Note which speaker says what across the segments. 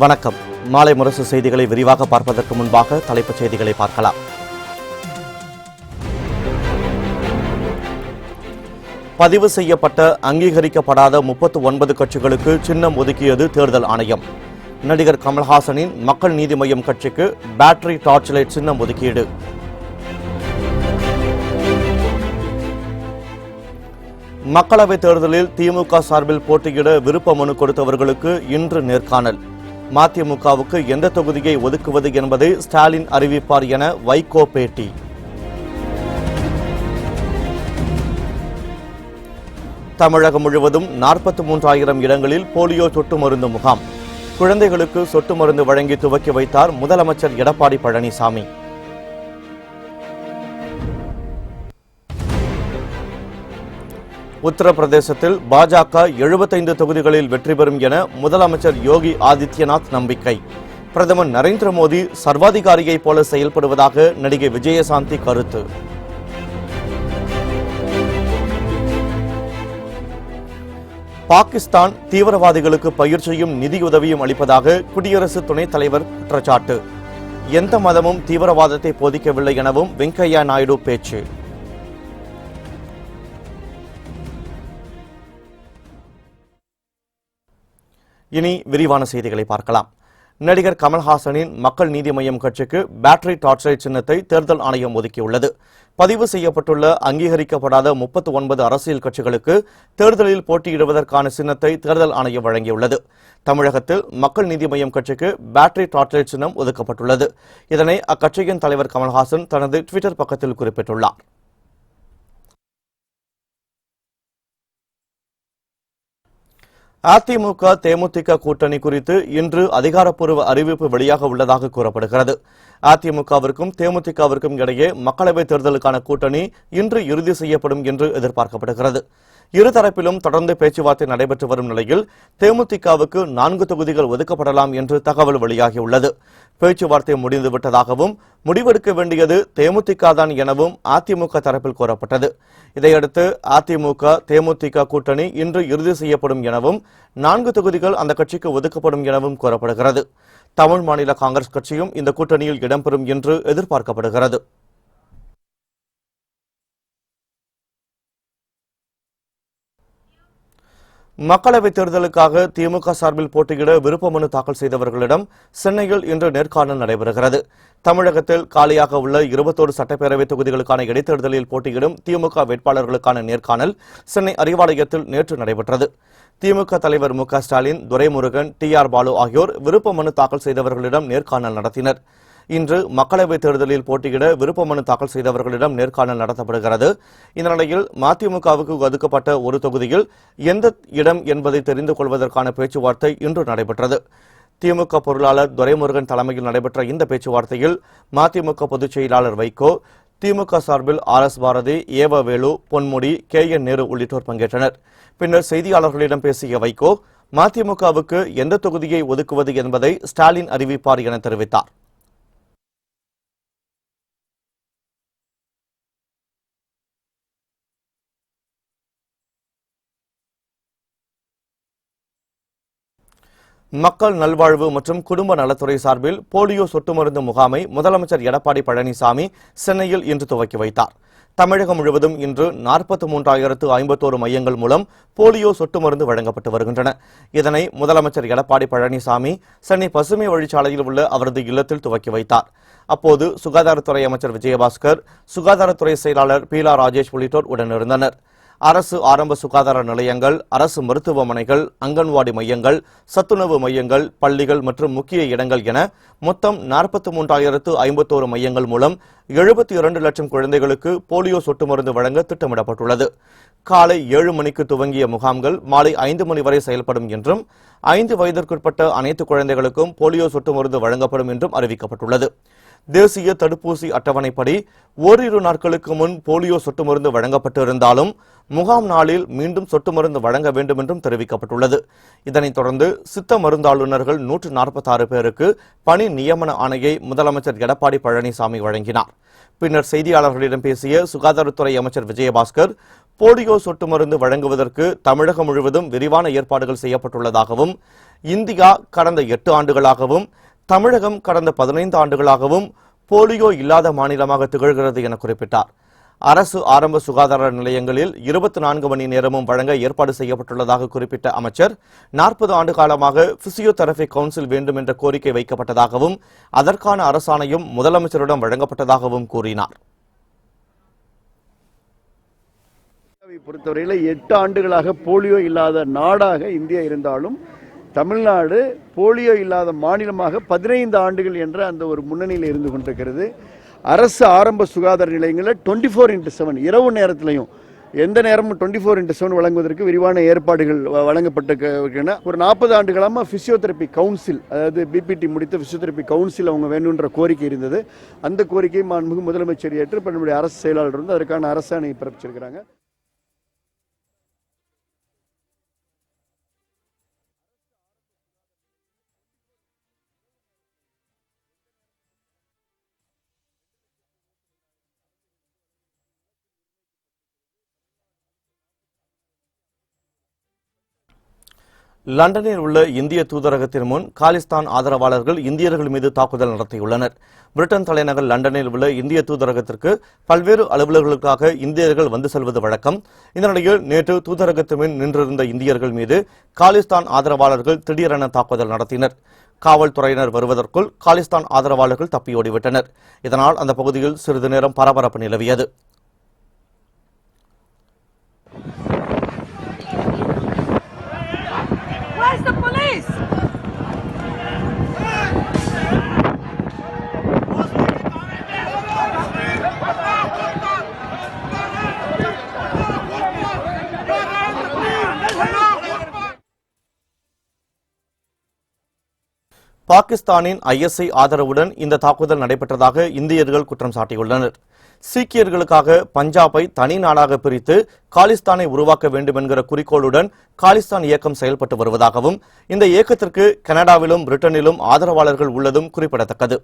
Speaker 1: வணக்கம். மாலை முரசு செய்திகளை விரிவாக பார்ப்பதற்கு முன்பாக தலைப்புச் செய்திகளை பார்க்கலாம். பதிவு செய்யப்பட்ட அங்கீகரிக்கப்படாத 39 கட்சிகளுக்கு சின்னம் ஒதுக்கியது தேர்தல் ஆணையம். நடிகர் கமல்ஹாசனின் மக்கள் நீதி மய்யம் கட்சிக்கு பேட்டரி டார்ச் லைட் சின்னம் ஒதுக்கீடு. மக்களவைத் தேர்தலில் திமுக சார்பில் போட்டியிட விருப்ப மனு கொடுத்தவர்களுக்கு இன்று நேர்காணல். மதிமுகவுக்கு எந்த தொகுதியை ஒதுக்குவது என்பதை ஸ்டாலின் அறிவிப்பார் என வைகோ பேட்டி. தமிழகம் முழுவதும் 43,000 இடங்களில் போலியோ சொட்டு மருந்து முகாம். குழந்தைகளுக்கு சொட்டு மருந்து வழங்கி துவக்கி வைத்தார் முதலமைச்சர் எடப்பாடி பழனிசாமி. உத்தரப்பிரதேசத்தில் பாஜக 75 தொகுதிகளில் வெற்றி பெறும் என முதலமைச்சர் யோகி ஆதித்யநாத் நம்பிக்கை. பிரதமர் நரேந்திர மோடி சர்வாதிகாரியைப் போல செயல்படுவதாக நடிகை விஜயசாந்தி கருத்து. பாகிஸ்தான் தீவிரவாதிகளுக்கு பயிற்சியும் நிதியுதவியும் அளிப்பதாக குடியரசு துணைத் தலைவர் குற்றச்சாட்டு. எந்த மதமும் தீவிரவாதத்தை போதிக்கவில்லை எனவும் வெங்கையா நாயுடு பேச்சு. இனி விரிவான செய்திகளை பார்க்கலாம். நடிகர் கமல்ஹாசனின் மக்கள் நீதி மய்யம் கட்சிக்கு பேட்டரி டார்ச் லைட் சின்னத்தை தேர்தல் ஆணையம் ஒதுக்கியுள்ளது. பதிவு செய்யப்பட்டுள்ள அங்கீகரிக்கப்படாத 39 அரசியல் கட்சிகளுக்கு தேர்தலில் போட்டியிடுவதற்கான சின்னத்தை தேர்தல் ஆணையம் வழங்கியுள்ளது. தமிழகத்தில் மக்கள் நீதி மய்யம் கட்சிக்கு பேட்டரி டார்ச் லைட் சின்னம் ஒதுக்கப்பட்டுள்ளது. இதனை அக்கட்சியின் தலைவர் கமல்ஹாசன் தனது ட்விட்டர் பக்கத்தில் குறிப்பிட்டுள்ளார். அதிமுக தேமுதிக கூட்டணி குறித்து இன்று அதிகாரப்பூர்வ அறிவிப்பு வெளியாக உள்ளதாக கூறப்படுகிறது. அதிமுகவிற்கும் தேமுதிகவிற்கும் இடையே மக்களவைத் தேர்தலுக்கான கூட்டணி இன்று இறுதி செய்யப்படும் என்று எதிர்பார்க்கப்படுகிறது. இருதரப்பிலும் தொடர்ந்து பேச்சுவார்த்தை நடைபெற்று வரும் நிலையில் தேமுதிகவுக்கு 4 தொகுதிகள் ஒதுக்கப்படலாம் என்று தகவல் வெளியாகியுள்ளது. பேச்சுவார்த்தை முடிந்துவிட்டதாகவும் முடிவெடுக்க வேண்டியது தேமுதிக தான் எனவும் அதிமுக தரப்பில் கூறப்பட்டது. இதையடுத்து அதிமுக தேமுதிக கூட்டணி இன்று இறுதி செய்யப்படும் எனவும் 4 தொகுதிகள் அந்த கட்சிக்கு ஒதுக்கப்படும் எனவும் கூறப்படுகிறது. தமிழ் மாநில காங்கிரஸ் கட்சியும் இந்த கூட்டணியில் இடம்பெறும் என்று எதிர்பார்க்கப்படுகிறது. மக்களவைத் தேர்தலுக்காக திமுக சார்பில் போட்டியிட விருப்ப மனு தாக்கல் செய்தவர்களிடம் சென்னையில் இன்று நேர்காணல் நடைபெறுகிறது. தமிழகத்தில் காலியாக உள்ள 21 சட்டப்பேரவை தொகுதிகளுக்கான இடைத்தேர்தலில் போட்டியிடும் திமுக வேட்பாளர்களுக்கான நேர்காணல் சென்னை அறிவாலயத்தில் நேற்று நடைபெற்றது. திமுக தலைவர் மு.க. ஸ்டாலின், துரைமுருகன், டி.ஆர். பாலு ஆகியோர் விருப்ப மனு தாக்கல் செய்தவர்களிடம் நேர்காணல் நடத்தினர். இன்று மக்களவைத் தேர்தலில் போட்டியிட விருப்ப மனு தாக்கல் செய்தவர்களிடம் நேர்காணல் நடத்தப்படுகிறது. இந்த நிலையில் மதிமுகவுக்கு ஒதுக்கப்பட்ட ஒரு தொகுதியில் எந்த இடம் என்பதை தெரிந்து கொள்வதற்கான பேச்சுவார்த்தை இன்று நடைபெற்றது. திமுக பொருளாளர் துரைமுருகன் தலைமையில் நடைபெற்ற இந்த பேச்சுவார்த்தையில் மதிமுக பொதுச் செயலாளர் வைகோ, திமுக சார்பில் ஆர்.எஸ். பாரதி, ஏவ வேலு, பொன்முடி, கே.என். நேரு உள்ளிட்டோர் பங்கேற்றனர். பின்னர் செய்தியாளர்களிடம் பேசிய வைகோ, மதிமுகவுக்கு எந்த தொகுதியை ஒதுக்குவது என்பதை ஸ்டாலின் அறிவிப்பார் என தெரிவித்தார். மக்கள் நல்வாழ்வு மற்றும் குடும்ப நலத்துறை சார்பில் போலியோ சொட்டு மருந்து முகாமை முதலமைச்சர் எடப்பாடி பழனிசாமி சென்னையில் இன்று துவக்கி வைத்தார். தமிழகம் முழுவதும் இன்று 43,051 மையங்கள் மூலம் போலியோ சொட்டு மருந்து வழங்கப்பட்டு வருகின்றன. இதனை முதலமைச்சர் எடப்பாடி பழனிசாமி சென்னை பசுமை வழிச்சாலையில் உள்ள அவரது இல்லத்தில் துவக்கி வைத்தார். அப்போது சுகாதாரத்துறை அமைச்சர் விஜயபாஸ்கர், சுகாதாரத்துறை செயலாளர் பீலா ராஜேஷ் உள்ளிட்டோர் உடனிருந்தனர். அரசு ஆரம்ப சுகாதார நிலையங்கள், அரசு மருத்துவமனைகள், அங்கன்வாடி மையங்கள், சத்துணவு மையங்கள், பள்ளிகள் மற்றும் முக்கிய இடங்கள் என மொத்தம் 43,051 மையங்கள் மூலம் 72 லட்சம் குழந்தைகளுக்கு போலியோ சொட்டு மருந்து வழங்க திட்டமிடப்பட்டுள்ளது. காலை 7 மணிக்கு துவங்கிய முகாம்கள் மாலை 5 மணி வரை செயல்படும் என்றும் 5 வயதிற்குட்பட்ட அனைத்து குழந்தைகளுக்கும் போலியோ சொட்டு மருந்து வழங்கப்படும் என்றும் அறிவிக்கப்பட்டுள்ளது. தேசிய தடுப்பூசி அட்டவணைப்படி ஓரிரு நாட்களுக்கு முன் போலியோ சொட்டு மருந்து வழங்கப்பட்டிருந்தாலும் முகாம் நாளில் மீண்டும் சொட்டு மருந்து வழங்க வேண்டும் என்றும் தெரிவிக்கப்பட்டுள்ளது. இதனைத் தொடர்ந்து சித்த மருந்தாளுநர்கள் 146 பேருக்கு பணி நியமன ஆணையை முதலமைச்சர் எடப்பாடி பழனிசாமி வழங்கினார். பின்னர் செய்தியாளர்களிடம் பேசிய சுகாதாரத்துறை அமைச்சர் விஜயபாஸ்கர், போலியோ சொட்டு மருந்து வழங்குவதற்கு தமிழகம் முழுவதும் விரிவான ஏற்பாடுகள் செய்யப்பட்டுள்ளதாகவும், இந்தியா கடந்த 8 ஆண்டுகளாகவும் தமிழகம் கடந்த 15 ஆண்டுகளாகவும் போலியோ இல்லாத மாநிலமாக திகழ்கிறது என குறிப்பிட்டார். அரசு ஆரம்ப சுகாதார நிலையங்களில் 24 மணி நேரமும் வழங்க ஏற்பாடு செய்யப்பட்டுள்ளதாக குறிப்பிட்ட அமைச்சர், 40 ஆண்டு காலமாக பிசியோதெரபி கவுன்சில் வேண்டும் என்ற கோரிக்கை வைக்கப்பட்டதாகவும் அதற்கான அரசாணையும் முதலமைச்சரிடம் வழங்கப்பட்டதாகவும் கூறினார்.
Speaker 2: பொறுத்தவரையில் 8 ஆண்டுகளாக போலியோ இல்லாத நாடாக இந்தியா இருந்தாலும் தமிழ்நாடு போலியோ இல்லாத மாநிலமாக 15 ஆண்டுகள் என்ற அந்த ஒரு முன்னணியில் இருந்து கொண்டிருக்கிறது. அரசு ஆரம்ப சுகாதார நிலையங்களில் 24/7 இரவு நேரத்திலையும் எந்த நேரமும் 24/7 வழங்குவதற்கு விரிவான ஏற்பாடுகள் வழங்கப்பட்டிருக்கின்றன. ஒரு 40 ஆண்டுகளாக பிசியோதெரபி கவுன்சில், அதாவது பிபிடி முடித்த பிசியோதெரபி கவுன்சில் அவங்க வேணுன்ற கோரிக்கை இருந்தது. அந்த கோரிக்கையை மாண்புமிகு முதலமைச்சர் ஏற்று இப்போ நம்முடைய அரசு செயலாளர் வந்து அதற்கான அரசாணை பிறப்பிச்சிருக்கிறாங்க.
Speaker 1: லண்டனில் உள்ள இந்திய தூதரகத்தின் முன் காலிஸ்தான் ஆதரவாளர்கள் இந்தியர்கள் மீது தாக்குதல் நடத்தியுள்ளனர். பிரிட்டன் தலைநகர் லண்டனில் உள்ள இந்திய தூதரகத்திற்கு பல்வேறு அலுவலர்களுக்காக இந்தியர்கள் வந்து செல்வது வழக்கம். இந்த நிலையில் நேற்று தூதரகத்தின் முன் நின்றிருந்த இந்தியர்கள் மீது காலிஸ்தான் ஆதரவாளர்கள் திடீரென தாக்குதல் நடத்தினர். காவல்துறையினர் வருவதற்குள் காலிஸ்தான் ஆதரவாளர்கள் தப்பியோடிவிட்டனர். இதனால் அந்த பகுதியில் சிறிது நேரம் பரபரப்பு நிலவியது.
Speaker 3: Where's the police?
Speaker 1: பாகிஸ்தானின் ISI ஆதரவுடன் இந்த தாக்குதல் நடைபெற்றதாக இந்தியர்கள் குற்றம் சாட்டியுள்ளனர். சீக்கியர்களுக்காக பஞ்சாபை தனி நாடாக பிரித்து காலிஸ்தானை உருவாக்க வேண்டும் என்கிற குறிக்கோளுடன் காலிஸ்தான் இயக்கம் செயல்பட்டு வருவதாகவும், இந்த இயக்கத்திற்கு கனடாவிலும் பிரிட்டனிலும் ஆதரவாளர்கள் உள்ளதும் குறிப்பிடத்தக்கது.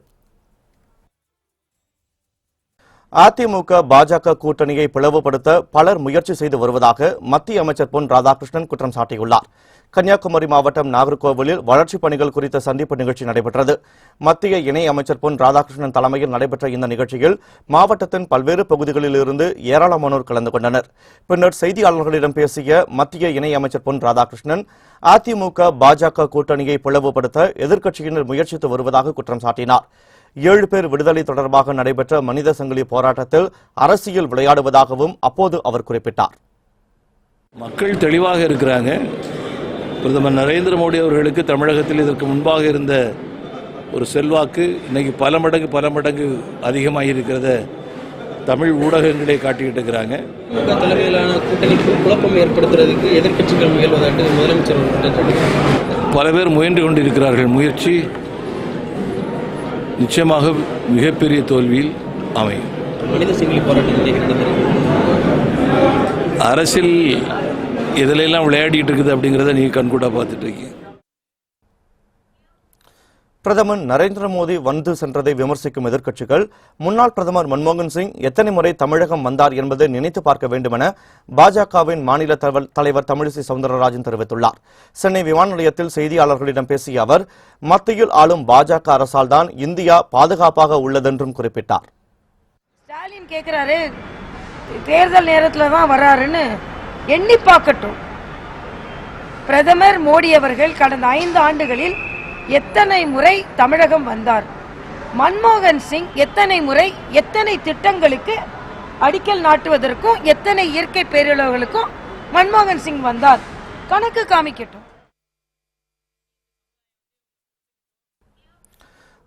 Speaker 1: அதிமுக பாஜக கூட்டணியை பிளவுபடுத்த பலர் முயற்சி செய்து வருவதாக மத்திய அமைச்சர் பொன் ராதாகிருஷ்ணன் குற்றம் சாட்டியுள்ளார். கன்னியாகுமரி மாவட்டம் நாகர்கோவிலில் வளர்ச்சிப் பணிகள் குறித்த சந்திப்பு நிகழ்ச்சி நடைபெற்றது. மத்திய இணை அமைச்சர் பொன் ராதாகிருஷ்ணன் தலைமையில் நடைபெற்ற இந்த நிகழ்ச்சியில் மாவட்டத்தின் பல்வேறு பகுதிகளில் இருந்து ஏராளமானோர் கலந்து கொண்டனர். பின்னர் செய்தியாளர்களிடம் பேசிய மத்திய இணை அமைச்சர் பொன் ராதாகிருஷ்ணன், அதிமுக பாஜக கூட்டணியை பிளவுபடுத்த எதிர்க்கட்சியினர் முயற்சித்து வருவதாக குற்றம் சாட்டினார். 7 பேர் விடுதலை தொடர்பாக நடைபெற்ற மனித சங்கிலி போராட்டத்தில் அரசியல் விளையாடுவதாகவும் அப்போது அவர் குறிப்பிட்டார்.
Speaker 4: மக்கள் தெளிவாக இருக்கிறாங்க. பிரதமர் நரேந்திர மோடி அவர்களுக்கு தமிழகத்தில் இதற்கு முன்பாக இருந்த ஒரு செல்வாக்கு இன்னைக்கு பல மடங்கு அதிகமாக இருக்கிறத தமிழ் ஊடகங்களே காட்டிக்கிட்டு இருக்கிறாங்க.
Speaker 5: தலைமையிலான கூட்டணிக்கு குழப்பம் ஏற்படுத்துறதுக்கு எதிர்க்கட்சிகள் முயல்வதாக முதலமைச்சர்
Speaker 4: பல பேர் முயன்று கொண்டிருக்கிறார்கள். முயற்சி நிச்சயமாக மிகப்பெரிய தோல்வியில் அமையும்.
Speaker 5: மனித சங்கிலி போராட்டம்
Speaker 4: அரசியல் எதிலெல்லாம் விளையாடிட்டு இருக்குது அப்படிங்கிறத நீங்க கண்கூடா பார்த்துட்டு இருக்கீங்க.
Speaker 1: பிரதமர் நரேந்திர மோடி வந்து சென்றதை விமர்சிக்கும் எதிர்க்கட்சிகள், முன்னாள் பிரதமர் மன்மோகன் சிங் எத்தனை முறை தமிழகம் வந்தார் என்பதை நினைத்து பார்க்க வேண்டும் என பாஜகவின் மாநில தலைவர் தமிழிசை சவுந்தரராஜன் தெரிவித்துள்ளார். சென்னை விமான நிலையத்தில் செய்தியாளர்களிடம் பேசிய அவர், மத்தியில் ஆளும் பாஜக அரசால் தான் இந்தியா பாதுகாப்பாக உள்ளதென்றும் குறிப்பிட்டார்.
Speaker 3: ஸ்டாலின் கேட்கிறாரு, தேர்தல் நேரத்தில் தான் வராருன்னு எண்ணி பார்க்கட்டும். பிரதமர் மோடி அவர்கள் கடந்த 5 ஆண்டுகளில் எத்தனை முறை தமிழகம் வந்தார்? மன்மோகன் சிங் எத்தனை முறை எத்தனை திட்டங்களுக்கு அடிக்கல் நாட்டுவதற்கும் எத்தனை இயற்கை பேரிடர்களுக்கும் மன்மோகன் சிங் வந்தார்? கணக்கு காமிக்கட்டும்.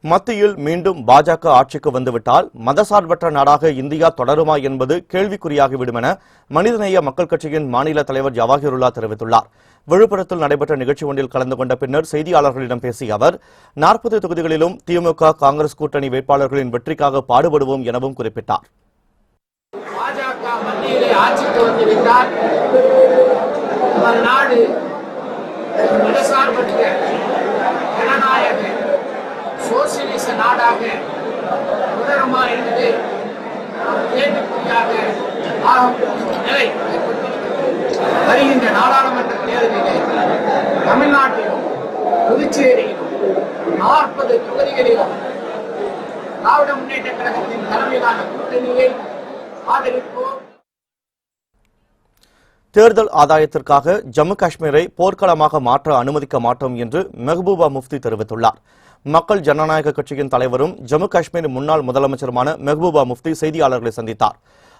Speaker 1: மத்தியில் மீண்டும் பாஜக ஆட்சிக்கு வந்துவிட்டால் மதசார்பற்ற நாடாக இந்தியா தொடருமா என்பது கேள்விக்குறியாகிவிடும் என மனிதநேய மக்கள் கட்சியின் மாநில தலைவர் ஜவாஹிருல்லா தெரிவித்துள்ளார். விழுப்புரத்தில் நடைபெற்ற நிகழ்ச்சி ஒன்றில் கலந்து கொண்ட பின்னர் செய்தியாளர்களிடம் பேசிய அவர் 40 தொகுதிகளிலும் திமுக காங்கிரஸ் கூட்டணி வேட்பாளர்களின் வெற்றிக்காக பாடுபடுவோம் எனவும் குறிப்பிட்டார்.
Speaker 6: பாஜக மத்தியிலே ஆட்சிக்கு வந்துவிட்டால் நமது நாடு மதசார்பற்ற ஜனநாயக சோசியலிச நாடாக தொடருமா என்பது கேள்விக்குறியாக ஆகக்கூடிய நிலை வருகின்ற நாடாளுமன்ற தேர்தலிலே தமிழ்நாட்டிலும் புதுச்சேரியிலும் 40 தொகுதிகளிலும் திராவிட முன்னேற்ற கழகத்தின் தலைமையிலான கூட்டணியை ஆதரிப்போம்.
Speaker 1: தேர்தல் ஆதாயத்திற்காக ஜம்மு காஷ்மீரை போர்க்களமாக மாற்ற அனுமதிக்க மாட்டோம் என்று மெஹபூபா முஃப்தி தெரிவித்துள்ளார். மக்கள் ஜனநாயக கட்சியின் தலைவரும் ஜம்மு காஷ்மீர் முன்னாள் முதலமைச்சருமான மெஹபூபா முஃப்தி செய்தியாளர்களை சந்தித்தார்.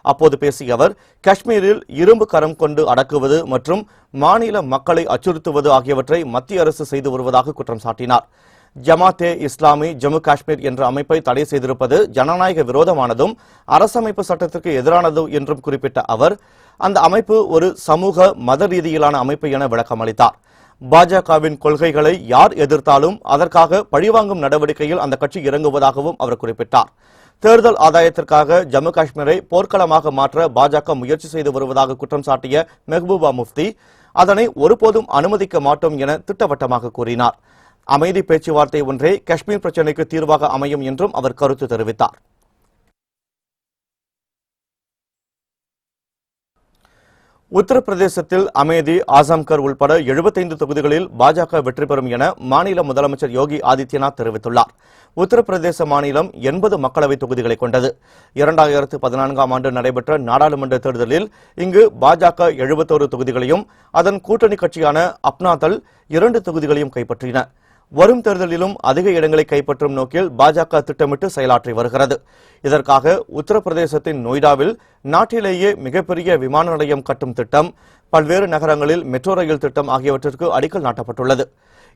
Speaker 1: அப்போது பேசிய அவர், காஷ்மீரில் இரும்பு கரம் கொண்டு அடக்குவது மற்றும் மாநில மக்களை அச்சுறுத்துவது ஆகியவற்றை மத்திய அரசு செய்து வருவதாக குற்றம் சாட்டினார். ஜமாத்தே இஸ்லாமி ஜம்மு காஷ்மீர் என்ற அமைப்பை தடை செய்திருப்பது ஜனநாயக விரோதமானதும் அரசமைப்பு சட்டத்திற்கு எதிரானது என்றும் குறிப்பிட்ட அவர், அந்த அமைப்பு ஒரு சமூக மத ரீதியிலான அமைப்பு என விளக்கமளித்தார். பாஜகவின் கொள்கைகளை யார் எதிர்த்தாலும் அதற்காக பழிவாங்கும் நடவடிக்கையில் அந்த கட்சி இறங்குவதாகவும் அவர் குறிப்பிட்டார். தேர்தல் ஆதாயத்திற்காக ஜம்மு காஷ்மீரை போர்க்களமாக மாற்ற பாஜக முயற்சி செய்து வருவதாக குற்றம் சாட்டிய மெஹபூபா முஃப்தி, அதனை ஒருபோதும் அனுமதிக்க மாட்டோம் என திட்டவட்டமாக கூறினார். அமைதி பேச்சுவார்த்தை ஒன்றே காஷ்மீர் பிரச்சினைக்கு தீர்வாக அமையும் என்றும் அவர் கருத்து தெரிவித்தார். உத்தரப்பிரதேசத்தில் அமேதி, ஆசம்கர் உள்பட 75 தொகுதிகளில் பாஜக வெற்றி பெறும் என மாநில முதலமைச்சர் யோகி ஆதித்யநாத் தெரிவித்துள்ளார். உத்தரப்பிரதேச மாநிலம் 80 மக்களவைத் தொகுதிகளை கொண்டது. 2014ஆம் ஆண்டு நடைபெற்ற நாடாளுமன்ற தேர்தலில் இங்கு பாஜக 71 தொகுதிகளையும் அதன் கூட்டணி கட்சியான அப்னாதள் 2 தொகுதிகளையும் கைப்பற்றின. வரும் தேர்தலிலும் அதிக இடங்களை கைப்பற்றும் நோக்கில் பாஜக திட்டமிட்டு செயலாற்றி வருகிறது. இதற்காக உத்தரப்பிரதேசத்தின் நொய்டாவில் நாட்டிலேயே மிகப்பெரிய விமான நிலையம் கட்டும் திட்டம், பல்வேறு நகரங்களில் மெட்ரோ ரயில் திட்டம் ஆகியவற்றிற்கு அடிக்கல் நாட்டப்பட்டுள்ளது.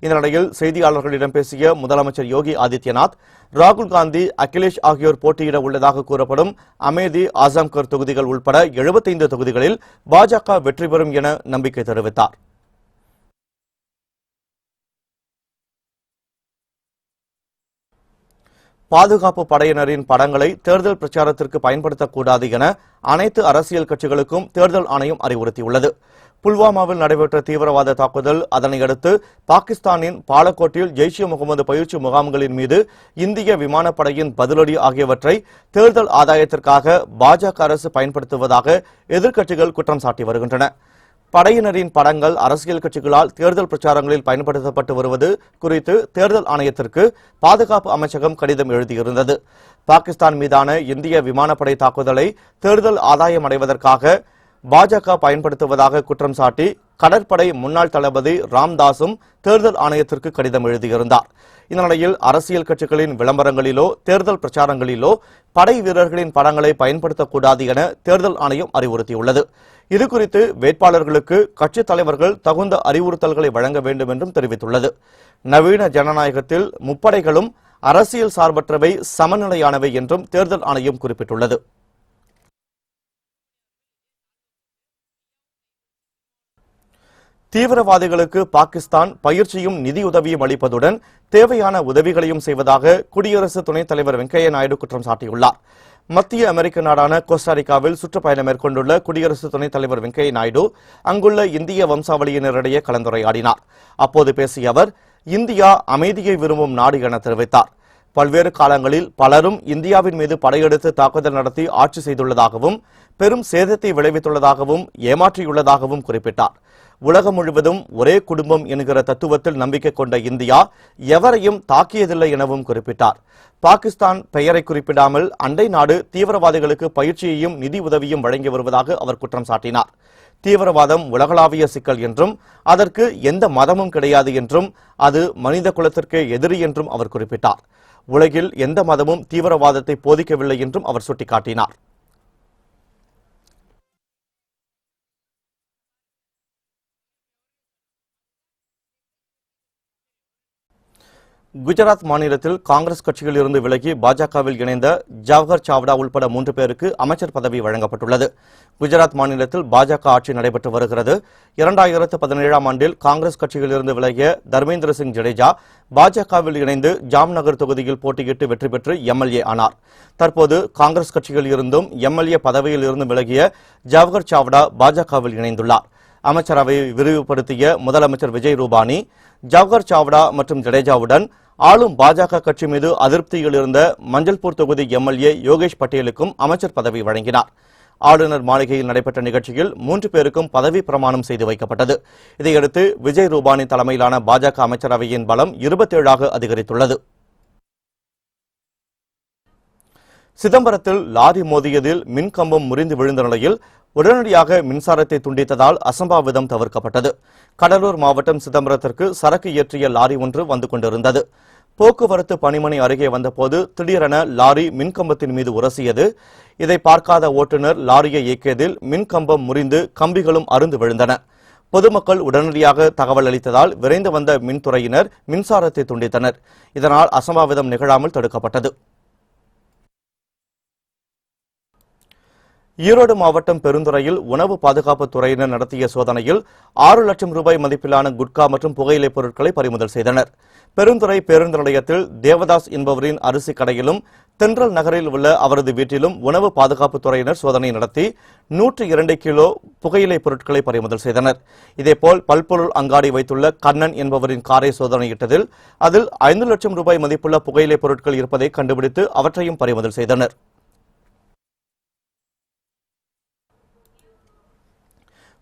Speaker 1: இந்த நிலையில் செய்தியாளர்களிடம் பேசிய முதலமைச்சர் யோகி ஆதித்யநாத், ராகுல் காந்தி, அகிலேஷ் ஆகியோர் போட்டியிட உள்ளதாக கூறப்படும் அமேதி, ஆசம்கர் தொகுதிகள் உள்பட 75 தொகுதிகளில் பாஜக வெற்றி பெறும் என நம்பிக்கை தெரிவித்தார். பாதுகாப்பு படையினரின் படங்களை தேர்தல் பிரச்சாரத்திற்கு பயன்படுத்தக்கூடாது என அனைத்து அரசியல் கட்சிகளுக்கும் தேர்தல் ஆணையம் அறிவுறுத்தியுள்ளது. புல்வாமாவில் நடைபெற்ற தீவிரவாத தாக்குதல், அதனையடுத்து பாகிஸ்தானின் பாலக்கோட்டில் ஜெய்ஷ்-இ முகமது பயிற்சி முகாம்களின் மீது இந்திய விமானப்படையின் பதிலடி ஆகியவற்றை தேர்தல் ஆதாயத்திற்காக பாஜக அரசு பயன்படுத்துவதாக எதிர்க்கட்சிகள் குற்றம் சாட்டி வருகின்றன. படையினரின் படங்கள் அரசியல் கட்சிகளால் தேர்தல் பிரச்சாரங்களில் பயன்படுத்தப்பட்டு வருவது குறித்து தேர்தல் ஆணையத்திற்கு பாதுகாப்பு அமைச்சகம் கடிதம் எழுதியிருந்தது. பாகிஸ்தான் மீதான இந்திய விமானப்படை தாக்குதலை தேர்தல் ஆதாயம் அடைவதற்காக பாஜக பயன்படுத்துவதாக குற்றம் சாட்டி கடற்படை முன்னாள் தளபதி ராம்தாஸும் தேர்தல் ஆணையத்திற்கு கடிதம் எழுதியிருந்தார். இந்த நிலையில் அரசியல் கட்சிகளின் விளம்பரங்களிலோ தேர்தல் பிரச்சாரங்களிலோ படை வீரர்களின் படங்களை பயன்படுத்தக்கூடாது என தேர்தல் ஆணையம் அறிவுறுத்தியுள்ளது. இதுகுறித்து வேட்பாளர்களுக்கு கட்சித் தலைவர்கள் தகுந்த அறிவுறுத்தல்களை வழங்க வேண்டும் என்றும் தெரிவித்துள்ளது. நவீன ஜனநாயகத்தில் முப்படைகளும் அரசியல் சார்பற்றவை, சமநிலையானவை என்றும் தேர்தல் ஆணையம் குறிப்பிட்டுள்ளது. தீவிரவாதிகளுக்கு பாகிஸ்தான் பயிற்சியும் நிதியுதவியும் அளிப்பதுடன் தேவையான உதவிகளையும் செய்வதாக குடியரசு துணைத் தலைவர் வெங்கையா நாயுடு குற்றம் சாட்டியுள்ளார். மத்திய அமெரிக்க நாடான கோஸ்டாரிக்காவில் சுற்றுப்பயணம் மேற்கொண்டுள்ள குடியரசு துணைத் தலைவர் வெங்கையா நாயுடு அங்குள்ள இந்திய வம்சாவளியினரிடையே கலந்துரையாடினார். அப்போது பேசிய அவர், இந்தியா அமைதியை விரும்பும் நாடு என தெரிவித்தார். பல்வேறு காலங்களில் பலரும் இந்தியாவின் மீது படையெடுத்து தாக்குதல் நடத்தி ஆட்சி செய்துள்ளதாகவும் பெரும் சேதத்தை விளைவித்துள்ளதாகவும் ஏமாற்றியுள்ளதாகவும் குறிப்பிட்டார். உலகம் முழுவதும் ஒரே குடும்பம் என்கிற தத்துவத்தில் நம்பிக்கை கொண்ட இந்தியா எவரையும் தாக்கியதில்லை எனவும் குறிப்பிட்டார். பாகிஸ்தான் பெயரை குறிப்பிடாமல் அண்டை நாடு தீவிரவாதிகளுக்கு பயிற்சியையும் நிதி உதவியும் வழங்கி வருவதாக அவர் குற்றம் சாட்டினார். தீவிரவாதம் உலகளாவிய சிக்கல் என்றும் அதற்கு எந்த மதமும் கிடையாது என்றும் அது மனித குலத்திற்கு எதிரி என்றும் அவர் குறிப்பிட்டார். உலகில் எந்த மதமும் தீவிரவாதத்தை போதிக்கவில்லை என்றும் அவர் சுட்டிக்காட்டினார். குஜராத் மாநிலத்தில் காங்கிரஸ் கட்சியில் இருந்து விலகி பாஜகவில் இணைந்த ஜவஹர் சாவ்டா உள்பட 3 பேருக்கு அமைச்சர் பதவி வழங்கப்பட்டுள்ளது. குஜராத் மாநிலத்தில் பாஜக ஆட்சி நடைபெற்று வருகிறது. 2017ஆம் ஆண்டில் காங்கிரஸ் கட்சியில் இருந்து விலகிய தர்மேந்திர சிங் ஜடேஜா பாஜகவில் இணைந்து ஜாம்நகர் தொகுதியில் போட்டியிட்டு வெற்றி பெற்று எம்எல்ஏ ஆனார். தற்போது காங்கிரஸ் கட்சியில் இருந்தும் எம்எல்ஏ பதவியில் இருந்து விலகிய ஜவஹர் சாவ்டா பாஜகவில் இணைந்துள்ளார். அமைச்சரவையை விரிவுபடுத்திய முதலமைச்சர் விஜய் ரூபானி ஜவஹர் சாவ்டா மற்றும் ஜடேஜாவுடன் ஆளும் பாஜக கட்சி மீது அதிருப்தியில் இருந்த மஞ்சள்பூர் தொகுதி எம்எல்ஏ யோகேஷ் பட்டேலுக்கும் அமைச்சர் பதவி வழங்கினார். ஆளுநர் மாளிகையில் நடைபெற்ற நிகழ்ச்சியில் 3 பேருக்கும் பதவி பிரமாணம் செய்து வைக்கப்பட்டது. இதையடுத்து விஜய் ரூபானி தலைமையிலான பாஜக அமைச்சரவையின் பலம் 27ஆக அதிகரித்துள்ளது. சிதம்பரத்தில் லாரி மோதியதில் மின்கம்பம் முறிந்து விழுந்த நிலையில் உடனடியாக மின்சாரத்தை துண்டித்ததால் அசம்பாவிதம் தவிர்க்கப்பட்டது. கடலூர் மாவட்டம் சிதம்பரத்திற்கு சரக்கு ஏற்றிய லாரி ஒன்று வந்து கொண்டிருந்தது. போக்குவரத்து பணிமனை அருகே வந்தபோது திடீரென லாரி மின்கம்பத்தின் மீது உரசியது. இதை பார்க்காத ஓட்டுநர் லாரியை இயக்கியதில் மின்கம்பம் முறிந்து கம்பிகளும் அறுந்து விழுந்தன. பொதுமக்கள் உடனடியாக தகவல் அளித்ததால் விரைந்து வந்த மின்துறையினர் மின்சாரத்தை துண்டித்தனர். இதனால் அசம்பாவிதம் நிகழாமல் தடுக்கப்பட்டது. ஈரோடு மாவட்டம் பெருந்துறையில் உணவு பாதுகாப்பு துறையினர் நடத்திய சோதனையில் 6 லட்சம் ரூபாய் மதிப்பிலான குட்கா மற்றும் புகையிலைப் பொருட்களை பறிமுதல் செய்தனர். பெருந்துறை பேருந்து நிலையத்தில் தேவதாஸ் என்பவரின் அரிசி கடையிலும் தென்றல் நகரில் உள்ள அவரது வீட்டிலும் உணவு பாதுகாப்பு துறையினர் சோதனை நடத்தி 102 கிலோ புகையிலைப் பொருட்களை பறிமுதல் செய்தனர். இதேபோல் பல்பொருள் அங்காடி வைத்துள்ள கண்ணன் என்பவரின் காரை சோதனையிட்டதில் அதில் 5 லட்சம் ரூபாய் மதிப்புள்ள புகையிலைப் பொருட்கள் இருப்பதை கண்டுபிடித்து அவற்றையும் பறிமுதல் செய்தனர்.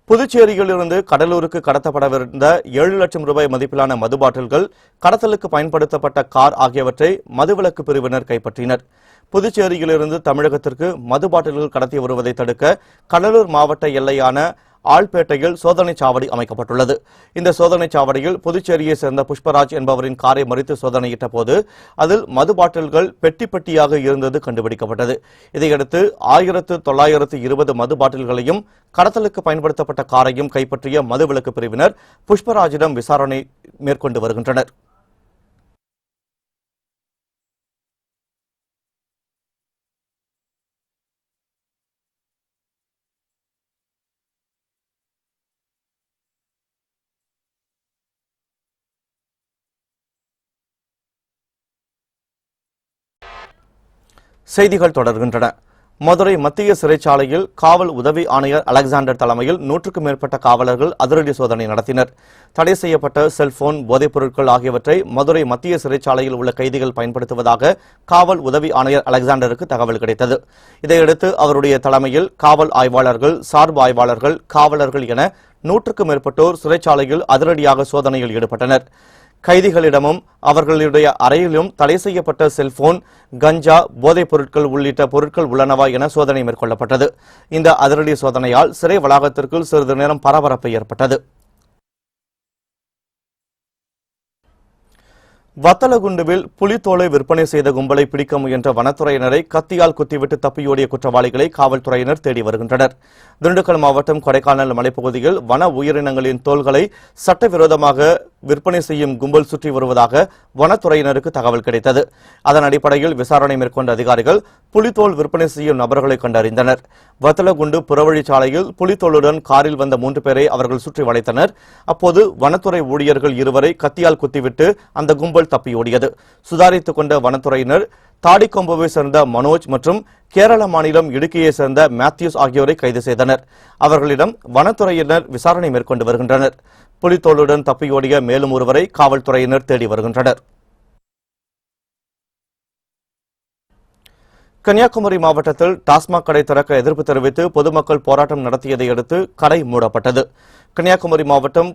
Speaker 1: புதுச்சேரியிலிருந்து கடலூருக்கு கடத்தப்படவிருந்த 7 லட்சம் ரூபாய் மதிப்பிலான மது பாட்டில்கள், கடத்தலுக்கு பயன்படுத்தப்பட்ட கார் ஆகியவற்றை மதுவிலக்கு பிரிவினர் கைப்பற்றினர். புதுச்சேரியிலிருந்து தமிழகத்திற்கு மது பாட்டில்கள் கடத்தி வருவதை தடுக்க கடலூர் மாவட்ட எல்லையான ஆழ்பேட்டையில் சோதனை சாவடி அமைக்கப்பட்டுள்ளது. இந்த சோதனை சாவடியில் புதுச்சேரியை சேர்ந்த புஷ்பராஜ் என்பவரின் காரை மறித்து சோதனையிட்ட போது அதில் மது பாட்டில்கள் பெட்டி பெட்டியாக இருந்தது கண்டுபிடிக்கப்பட்டது. இதையடுத்து 1920 மது பாட்டில்களையும் கடத்தலுக்கு பயன்படுத்தப்பட்ட காரையும் கைப்பற்றிய மதுவிலக்கு பிரிவினர் புஷ்பராஜிடம் விசாரணை மேற்கொண்டு வருகின்றனர். செய்திகள் தொடர்கின்றன. மதுரை மத்திய சிறைச்சாலையில் காவல் உதவி ஆணையர் அலெக்சாண்டர் தலைமையில் 100க்கும் மேற்பட்ட காவலர்கள் அதிரடி சோதனை நடத்தினர். தடை செய்யப்பட்ட செல்போன், போதைப் பொருட்கள் ஆகியவற்றை மதுரை மத்திய சிறைச்சாலையில் உள்ள கைதிகள் பயன்படுத்துவதாக காவல் உதவி ஆணையர் அலெக்சாண்டருக்கு தகவல் கிடைத்தது. இதையடுத்து அவருடைய தலைமையில் காவல் ஆய்வாளர்கள், சார்பு ஆய்வாளர்கள், காவலர்கள் என 100க்கும் மேற்பட்டோர் சிறைச்சாலையில் அதிரடியாக சோதனையில் ஈடுபட்டனர். கைதிகளிடமும் அவர்களுடைய அறையிலும் தடை செய்யப்பட்ட செல்போன், கஞ்சா, போதைப் பொருட்கள் உள்ளிட்ட பொருட்கள் உள்ளனவா என சோதனை மேற்கொள்ளப்பட்டது. இந்த அதிரடி சோதனையால் சிறை வளாகத்திற்குள் சிறிது நேரம் பரபரப்பு ஏற்பட்டது. வத்தலகுண்டுவில் புலித்தோலை விற்பனை செய்த கும்பலை பிடிக்க முயன்ற வனத்துறையினரை கத்தியால் குத்திவிட்டு தப்பியோடிய குற்றவாளிகளை காவல்துறையினர் தேடி வருகின்றனர். திண்டுக்கல் மாவட்டம் கொடைக்கானல் மலைப்பகுதியில் வன உயிரினங்களின் தோல்களை சட்டவிரோதமாக விற்பனை செய்யும் கும்பல் சுற்றி வருவதாக வனத்துறையினருக்கு தகவல் கிடைத்தது. அதன் அடிப்படையில் விசாரணை மேற்கொண்ட அதிகாரிகள் புலித்தோல் விற்பனை செய்யும் நபர்களை கண்டறிந்தனர். வத்தலகுண்டு புறவழிச்சாலையில் புலித்தோலுடன் காரில் வந்த 3 பேரை அவர்கள் சுற்றி வளைத்தனர். அப்போது வனத்துறை ஊழியர்கள் 2 கத்தியால் குத்திவிட்டு அந்த கும்பல் தப்பியோடியது. சுதாரித்துக் கொண்ட வனத்துறையினர் தாடிக்கொம்புவை சேர்ந்த மனோஜ் மற்றும் கேரள மாநிலம் இடுக்கியை சேர்ந்த மேத்யூஸ் ஆகியோரை கைது செய்தனர். அவர்களிடம் வனத்துறையினர் விசாரணை மேற்கொண்டு வருகின்றனர். புலித்தோலுடன் தப்பியோடிய மேலும் 1 காவல்துறையினர் தேடி வருகின்றனர். கன்னியாகுமரி மாவட்டத்தில் டாஸ்மாக் கடை திறக்க எதிர்ப்பு தெரிவித்து பொதுமக்கள் போராட்டம் நடத்தியதை அடுத்து கடை மூடப்பட்டது. கன்னியாகுமரி மாவட்டம்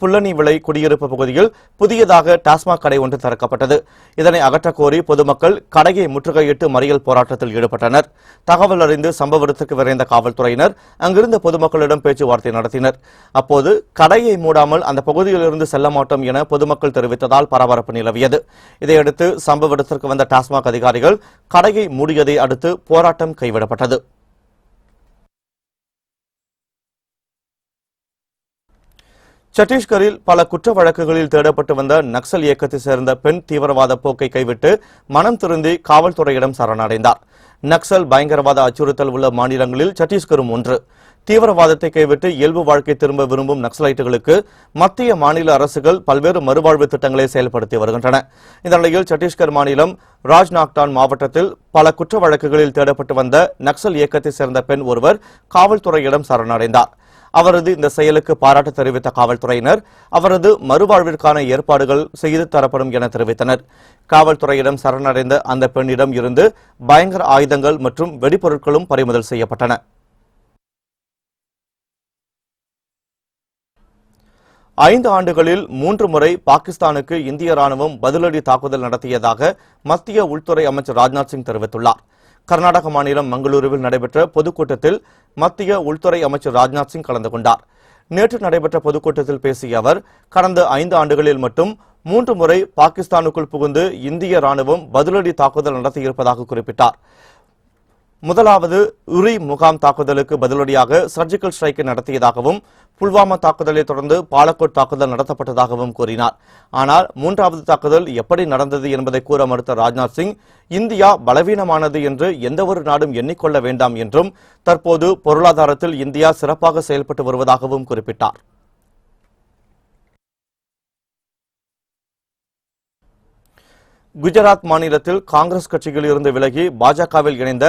Speaker 1: புல்லனி விளை குடியிருப்பு பகுதியில் புதியதாக டாஸ்மாக் கடை ஒன்று திறக்கப்பட்டது. இதனை அகற்றக் கோரி பொதுமக்கள் கடையை முற்றுகையிட்டு மறியல் போராட்டத்தில் ஈடுபட்டனர். தகவல் அறிந்து சம்பவ இடத்துக்கு விரைந்த காவல்துறையினர் அங்கிருந்த பொதுமக்களிடம் பேச்சுவார்த்தை நடத்தினர். அப்போது கடையை மூடாமல் அந்த பகுதியிலிருந்து செல்ல மாட்டோம் என பொதுமக்கள் தெரிவித்ததால் பரபரப்பு நிலவியது. இதையடுத்து சம்பவ இடத்திற்கு வந்த டாஸ்மாக் அதிகாரிகள் கடையை மூடியதை அடுத்து போராட்டம் கைவிடப்பட்டது. சத்தீஸ்கரில் பல குற்ற வழக்குகளில் தேடப்பட்டு வந்த நக்சல் இயக்கத்தை சேர்ந்த பெண் தீவிரவாத போக்கை கைவிட்டு மனம் திருந்தி காவல்துறையிடம் சரணடைந்தார். நக்சல் பயங்கரவாத அச்சுறுத்தல் உள்ள மாநிலங்களில் சத்தீஸ்கரும் ஒன்று. தீவிரவாதத்தை கைவிட்டு இயல்பு வாழ்க்கை திரும்ப விரும்பும் நக்சலைட்டுகளுக்கு மத்திய மாநில அரசுகள் பல்வேறு மறுவாழ்வு திட்டங்களை செயல்படுத்தி வருகின்றன. இந்த நிலையில் சத்தீஸ்கர் மாநிலம் ராஜ்நாக்டான் மாவட்டத்தில் பல குற்ற வழக்குகளில் தேடப்பட்டு வந்த நக்சல் இயக்கத்தை சேர்ந்த பெண் ஒருவர் காவல்துறையிடம் சரணடைந்தார். அவரது இந்த செயலுக்கு பாராட்டு தெரிவித்த காவல்துறையினர் அவரது மறுவாழ்விற்கான ஏற்பாடுகள் செய்து தரப்படும் என தெரிவித்தனர். காவல்துறையிடம் சரணடைந்த அந்த பெண்ணிடம் இருந்து பயங்கர ஆயுதங்கள் மற்றும் வெடிபொருட்களும் பறிமுதல் செய்யப்பட்டன. ஐந்து ஆண்டுகளில் 3 முறை பாகிஸ்தானுக்கு இந்திய ராணுவம் பதிலடி தாக்குதல் நடத்தியதாக மத்திய உள்துறை அமைச்சர் ராஜ்நாத் சிங் தெரிவித்துள்ளார். கர்நாடக மாநிலம் மங்களூருவில் நடைபெற்ற பொதுக்கூட்டத்தில் மத்திய உள்துறை அமைச்சர் ராஜ்நாத் சிங் கலந்து கொண்டார். நேற்று நடைபெற்ற பொதுக்கூட்டத்தில் பேசிய அவர், கடந்த 5 ஆண்டுகளில் மட்டும் 3 முறை பாகிஸ்தானுக்குள் புகுந்து இந்திய ராணுவம் பதிலடி தாக்குதல் நடத்தியிருப்பதாக குறிப்பிட்டார். முதலாவது உரி முகாம் தாக்குதலுக்கு பதிலடியாக சர்ஜிக்கல் ஸ்ட்ரைக்கை நடத்தியதாகவும், புல்வாமா தாக்குதலை தொடர்ந்து பாலக்கோட் தாக்குதல் நடத்தப்பட்டதாகவும் கூறினார். ஆனால் 3வது தாக்குதல் எப்படி நடந்தது என்பதை கூற மறுத்த ராஜ்நாத் சிங், இந்தியா பலவீனமானது என்று எந்தவொரு நாடும் எண்ணிக்கொள்ள வேண்டாம் என்றும், தற்போது பொருளாதாரத்தில் இந்தியா சிறப்பாக செயல்பட்டு வருவதாகவும் குறிப்பிட்டார். குஜராத் மாநிலத்தில் காங்கிரஸ் கட்சியில் இருந்து விலகி பாஜகவில் இணைந்த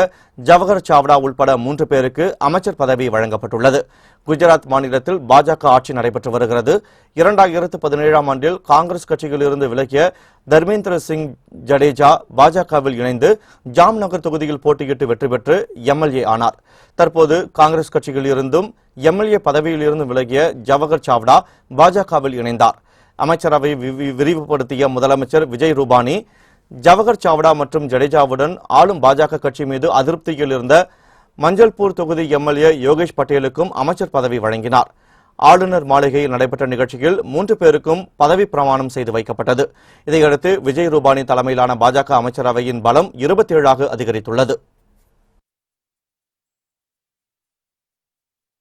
Speaker 1: ஜவஹர் சாவ்டா உள்பட 3 பேருக்கு அமைச்சர் பதவி வழங்கப்பட்டுள்ளது. குஜராத் மாநிலத்தில் பாஜக ஆட்சி நடைபெற்று வருகிறது. 2017ஆம் ஆண்டில் காங்கிரஸ் கட்சியில் இருந்து விலகிய தர்மேந்திர சிங் ஜடேஜா பாஜகவில் இணைந்து ஜாம்நகர் தொகுதியில் போட்டியிட்டு வெற்றி பெற்று எம்எல்ஏ ஆனார். தற்போது காங்கிரஸ் கட்சியில் இருந்தும் எம்எல்ஏ பதவியில் இருந்து விலகிய ஜவஹர் சாவ்டா பாஜகவில் இணைந்தார். அமைச்சரவை விரிவுபடுத்திய முதலமைச்சர் விஜய் ரூபானி ஜவஹர் சாவ்டா மற்றும் ஜடேஜாவுடன் ஆளும் பாஜக கட்சி மீது அதிருப்தியில் இருந்த மஞ்சள்பூர் தொகுதி எம்எல்ஏ யோகேஷ் பட்டேலுக்கும் அமைச்சர் பதவி வழங்கினார். ஆளுநர் மாளிகையில் நடைபெற்ற நிகழ்ச்சியில் 3 பேருக்கும் பதவி பிரமாணம் செய்து வைக்கப்பட்டது. இதையடுத்து விஜய் ரூபானி தலைமையிலான பாஜக அமைச்சரவையின் பலம் 27ஆக அதிகரித்துள்ளது.